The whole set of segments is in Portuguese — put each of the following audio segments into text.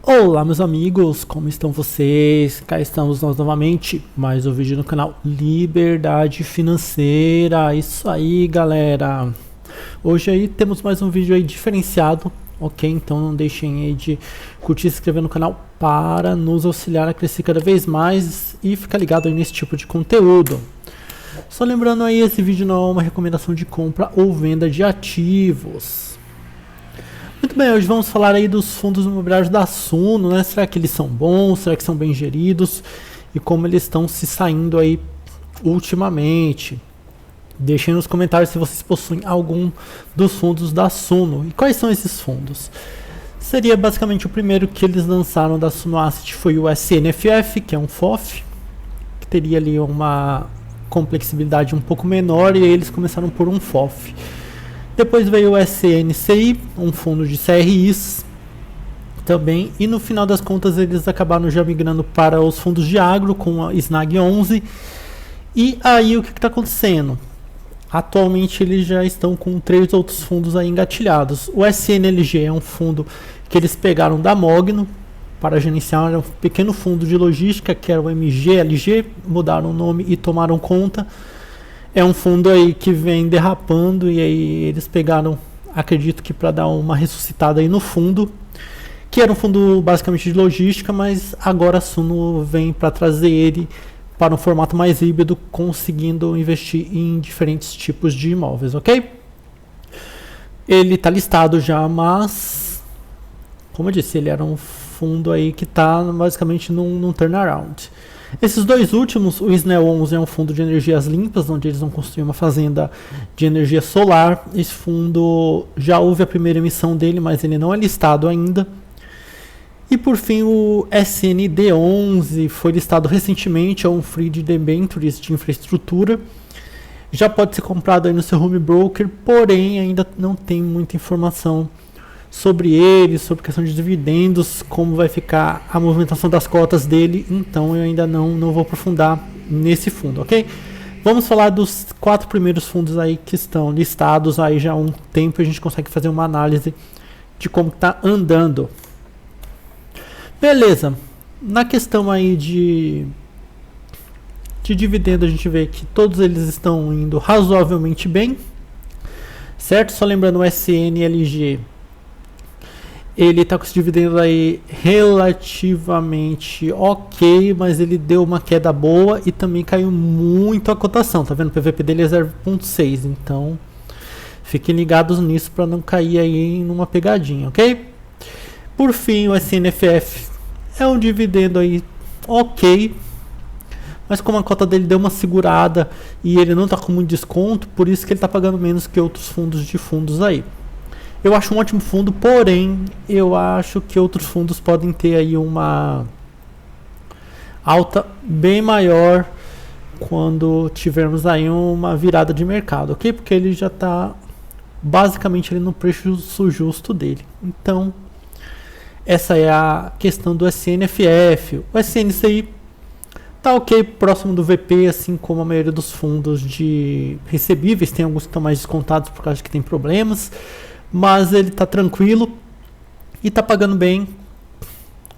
Olá meus amigos, como estão vocês? Cá estamos nós novamente, mais um vídeo no canal Liberdade Financeira. Isso aí galera, hoje aí temos mais um vídeo aí diferenciado, ok? Então não deixem aí de curtir e se inscrever no canal para nos auxiliar a crescer cada vez mais e ficar ligado aí nesse tipo de conteúdo. Só lembrando aí, esse vídeo não é uma recomendação de compra ou venda de ativos. Muito bem, hoje vamos falar aí dos fundos imobiliários da Suno, né? Será que eles são bons? Será que são bem geridos? E como eles estão se saindo aí ultimamente? Deixem nos comentários se vocês possuem algum dos fundos da Suno. E quais são esses fundos? Seria basicamente o primeiro que eles lançaram da Suno Asset foi o SNFF, que é um FOF, que teria ali uma complexibilidade um pouco menor, e eles começaram por um FOF. Depois veio o SNCI, um fundo de CRIs também, e no final das contas eles acabaram já migrando para os fundos de agro com a SNAG 11. E aí o que está acontecendo? Atualmente eles já estão com 3 outros fundos aí engatilhados. O SNLG é um fundo que eles pegaram da Mogno para gerenciar um pequeno fundo de logística, que era o MGLG, mudaram o nome e tomaram conta. É um fundo aí que vem derrapando, e aí eles pegaram, acredito que para dar uma ressuscitada aí no fundo, que era um fundo basicamente de logística, mas agora a Suno vem para trazer ele para um formato mais híbrido, conseguindo investir em diferentes tipos de imóveis, ok? Ele está listado já, mas, como eu disse, ele era um fundo aí que está basicamente num turnaround. Esses dois últimos, o SNEL 11 é um fundo de energias limpas, onde eles vão construir uma fazenda de energia solar. Esse fundo já houve a primeira emissão dele, mas ele não é listado ainda. E por fim, o SND 11 foi listado recentemente, é um free de debentures de infraestrutura. Já pode ser comprado aí no seu home broker, porém ainda não tem muita informação sobre ele, sobre questão de dividendos, como vai ficar a movimentação das cotas dele, então eu ainda não vou aprofundar nesse fundo, ok? Vamos falar dos 4 primeiros fundos aí que estão listados aí já há um tempo, a gente consegue fazer uma análise de como está andando. Beleza, na questão aí de dividendo, a gente vê que todos eles estão indo razoavelmente bem, certo? Só lembrando, o SNLG ele está com esse dividendo aí relativamente ok, mas ele deu uma queda boa e também caiu muito a cotação, tá vendo? O PVP dele é 0,6, então fiquem ligados nisso para não cair aí numa pegadinha, ok? Por fim, o SNFF é um dividendo aí ok, mas como a cota dele deu uma segurada e ele não está com muito desconto, por isso que ele está pagando menos que outros fundos de fundos aí. Eu acho um ótimo fundo, porém eu acho que outros fundos podem ter aí uma alta bem maior quando tivermos aí uma virada de mercado, ok? Porque ele já está basicamente ali no preço justo dele. Então essa é a questão do SNFF. O SNCI tá ok, próximo do VP, assim como a maioria dos fundos de recebíveis. Tem alguns que estão mais descontados por causa que tem problemas, mas ele está tranquilo e está pagando bem.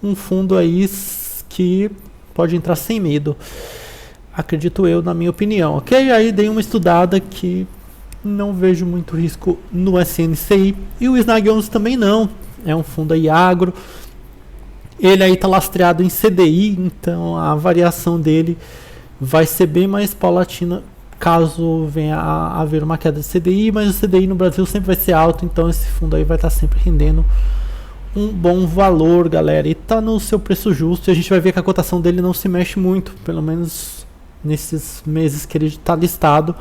Um fundo aí que pode entrar sem medo, acredito eu, na minha opinião, ok? Aí dei uma estudada que não vejo muito risco no SNCI, e o SNAG 11 também não, é um fundo aí agro. Ele aí está lastreado em CDI, então a variação dele vai ser bem mais paulatina caso venha a haver uma queda de CDI, mas o CDI no Brasil sempre vai ser alto, então esse fundo aí vai estar sempre rendendo um bom valor, galera, e está no seu preço justo, e a gente vai ver que a cotação dele não se mexe muito, pelo menos nesses meses que ele está listado,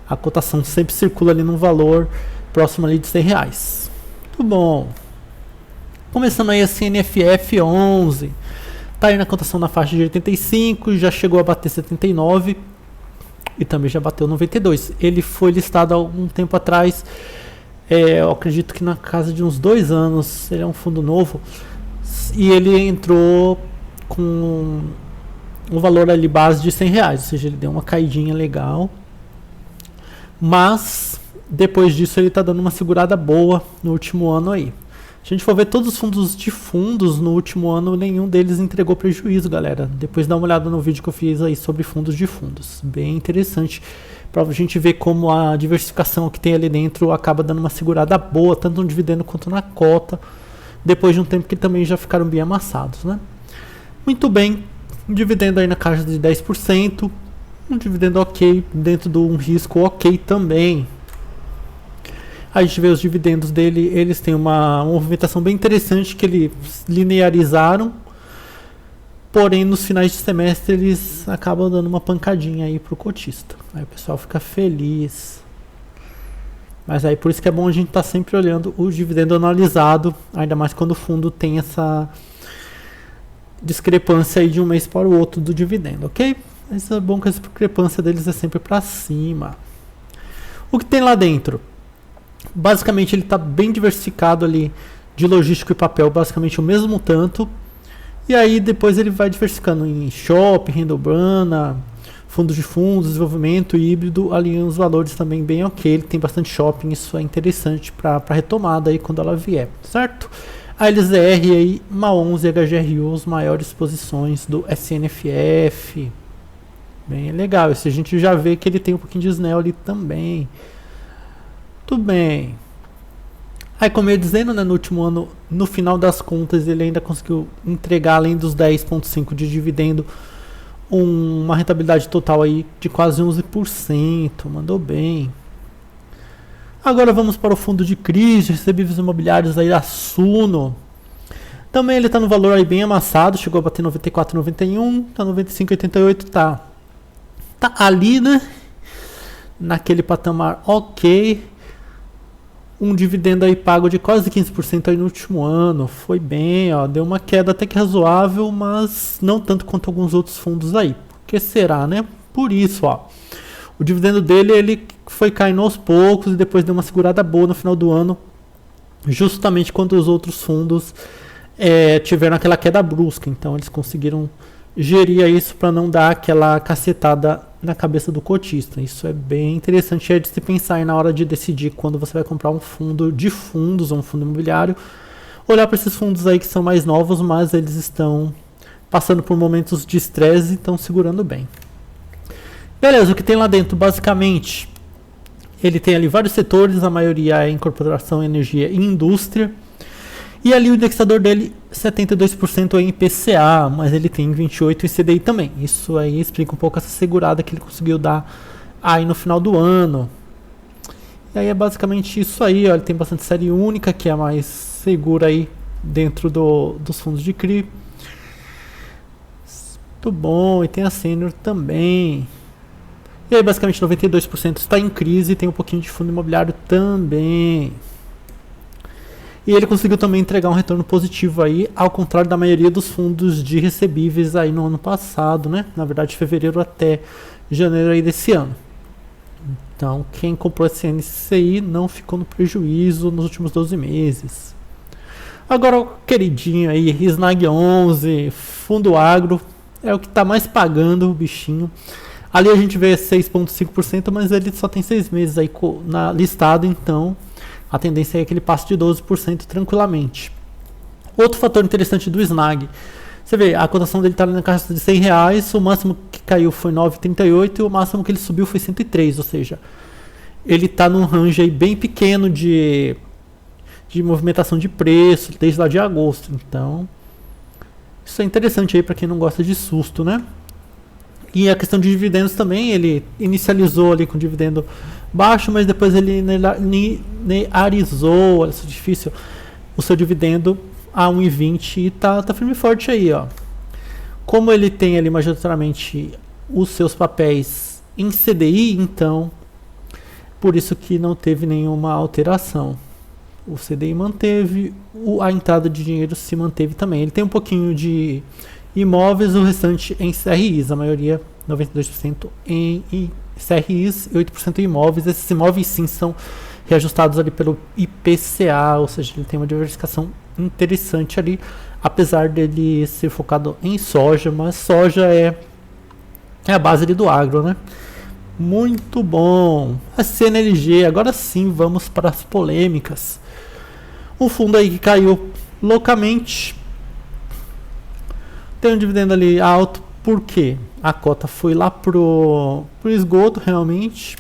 a cotação sempre circula ali num valor próximo ali de R$100. Muito bom. Começando aí a CNFF 11, está aí na cotação na faixa de 85, já chegou a bater 79, e também já bateu 92. Ele foi listado há algum tempo atrás, eu acredito que na casa de uns 2 anos. Ele é um fundo novo e ele entrou com um valor ali base de R$100, ou seja, ele deu uma caidinha legal, mas depois disso ele está dando uma segurada boa no último ano aí. a gente for ver todos os fundos de fundos no último ano, nenhum deles entregou prejuízo, galera. Depois dá uma olhada no vídeo que eu fiz aí sobre fundos de fundos. Bem interessante para a gente ver como a diversificação que tem ali dentro acaba dando uma segurada boa, tanto no dividendo quanto na cota, depois de um tempo que também já ficaram bem amassados, né? Muito bem, um dividendo aí na casa de 10%, um dividendo ok, dentro de um risco ok também. A gente vê os dividendos dele, eles têm uma movimentação bem interessante que eles linearizaram, porém nos finais de semestre eles acabam dando uma pancadinha aí pro cotista. Aí o pessoal fica feliz. Mas aí por isso que é bom a gente estar sempre olhando o dividendo analisado, ainda mais quando o fundo tem essa discrepância aí de um mês para o outro do dividendo, ok? Mas é bom que a discrepância deles é sempre para cima. O que tem lá dentro? Basicamente ele está bem diversificado ali de logístico e papel, basicamente o mesmo tanto. E aí depois ele vai diversificando em shopping, renda urbana, fundos de fundos, desenvolvimento híbrido, alinhando os valores também bem ok. Ele tem bastante shopping, isso é interessante para retomada aí quando ela vier, certo? A LZR aí, MA11 e HGRU, as maiores posições do SNFF. Bem legal, esse a gente já vê que ele tem um pouquinho de SNEL ali também. Tudo bem. Aí, como eu ia dizendo, né, no último ano, no final das contas, ele ainda conseguiu entregar, além dos 10,5% de dividendo, uma rentabilidade total aí de quase 11%. Mandou bem. Agora vamos para o fundo de crise, recebíveis imobiliários aí da Suno. Também ele está no valor aí bem amassado, chegou a bater 94,91, está 95,88, tá ali, né? Naquele patamar ok. Um dividendo aí pago de quase 15% aí no último ano. Foi bem, ó, deu uma queda até que razoável, mas não tanto quanto alguns outros fundos aí. Por que será, né? Por isso, ó, o dividendo dele ele foi caindo aos poucos e depois deu uma segurada boa no final do ano, justamente quando os outros fundos tiveram aquela queda brusca. Então eles conseguiram gerir isso para não dar aquela cacetada na cabeça do cotista. Isso é bem interessante de se pensar aí na hora de decidir quando você vai comprar um fundo de fundos ou um fundo imobiliário. Olhar para esses fundos aí que são mais novos, mas eles estão passando por momentos de estresse e estão segurando bem. Beleza, o que tem lá dentro basicamente, ele tem ali vários setores, a maioria é incorporação, energia e indústria. E ali o indexador dele, 72% é em IPCA, mas ele tem 28% em CDI também. Isso aí explica um pouco essa segurada que ele conseguiu dar aí no final do ano. E aí é basicamente isso aí, ó. Ele tem bastante série única, que é a mais segura aí dentro dos fundos de CRI. Muito bom, e tem a Sênior também. E aí basicamente 92% está em crise, tem um pouquinho de fundo imobiliário também. E ele conseguiu também entregar um retorno positivo aí, ao contrário da maioria dos fundos de recebíveis aí no ano passado, né? Na verdade, de fevereiro até janeiro aí desse ano. Então, quem comprou esse NCI não ficou no prejuízo nos últimos 12 meses. Agora, o queridinho aí, Snag 11, Fundo Agro, é o que está mais pagando o bichinho. Ali a gente vê 6,5%, mas ele só tem 6 meses aí listado, então a tendência é que ele passe de 12% tranquilamente. Outro fator interessante do Snag, você vê, a cotação dele está na casa de R$100, o máximo que caiu foi 9,38 e o máximo que ele subiu foi 103, ou seja, ele está num range aí bem pequeno de movimentação de preço desde lá de agosto. Então, isso é interessante aí para quem não gosta de susto, né? E a questão de dividendos também, ele inicializou ali com dividendo baixo, mas depois ele linearizou, é difícil, o seu dividendo a 1,20 e tá firme e forte aí, ó. Como ele tem ali majoritariamente os seus papéis em CDI, então por isso que não teve nenhuma alteração. O CDI manteve, a entrada de dinheiro se manteve também. Ele tem um pouquinho de imóveis, o restante em CRIs, a maioria 92% em CRIs e 8% em imóveis. Esses imóveis sim são reajustados ali pelo IPCA, ou seja, ele tem uma diversificação interessante ali, apesar dele ser focado em soja, mas soja é a base ali do agro, né? Muito bom. A CNLG, agora sim vamos para as polêmicas. Um fundo aí que caiu loucamente. Tem um dividendo ali alto, porque a cota foi lá pro esgoto realmente.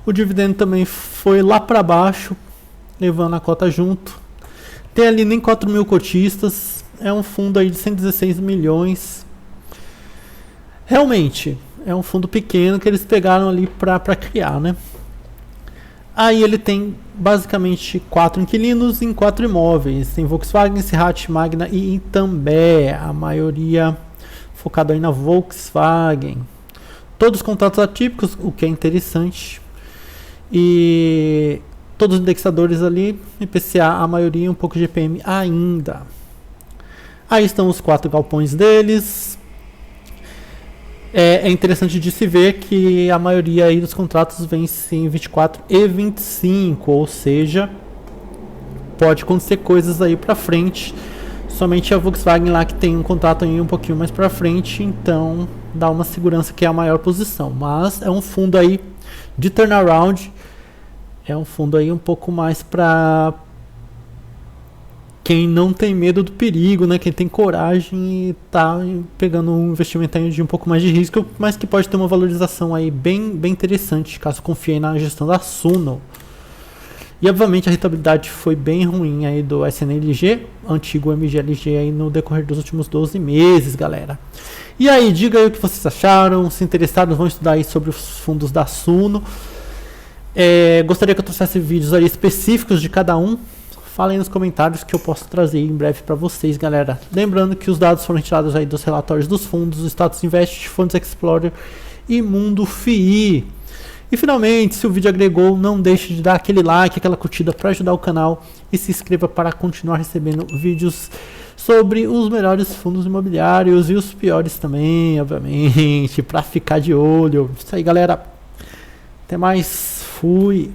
O dividendo também foi lá para baixo, levando a cota junto. Tem ali nem 4 mil cotistas. É um fundo aí de 116 milhões. Realmente, é um fundo pequeno que eles pegaram ali para criar, né? Aí ele tem basicamente 4 inquilinos em 4 imóveis. Tem Volkswagen, Seat, Magna e Itambé. A maioria focada aí na Volkswagen. Todos os contratos atípicos, o que é interessante. E todos os indexadores ali, IPCA, a maioria um pouco de GPM ainda. Aí estão os 4 galpões deles. É interessante de se ver que a maioria aí dos contratos vence em 24 e 25, ou seja, pode acontecer coisas aí para frente. Somente a Volkswagen lá que tem um contrato aí um pouquinho mais para frente, então dá uma segurança que é a maior posição. Mas é um fundo aí de turnaround, é um fundo aí um pouco mais para quem não tem medo do perigo, né? Quem tem coragem e tá pegando um investimento aí de um pouco mais de risco, mas que pode ter uma valorização aí bem interessante, caso confie na gestão da Suno. E obviamente a rentabilidade foi bem ruim aí do SNLG, antigo MGLG aí no decorrer dos últimos 12 meses, galera. E aí, diga aí o que vocês acharam, se interessados vão estudar aí sobre os fundos da Suno. Gostaria que eu trouxesse vídeos aí específicos de cada um. Falem nos comentários que eu posso trazer em breve para vocês, galera. Lembrando que os dados foram retirados aí dos relatórios dos fundos, do Status Invest, Funds Explorer e Mundo FII. E finalmente, se o vídeo agregou, não deixe de dar aquele like, aquela curtida para ajudar o canal e se inscreva para continuar recebendo vídeos sobre os melhores fundos imobiliários e os piores também, obviamente, para ficar de olho. Isso aí, galera. Até mais. Fui.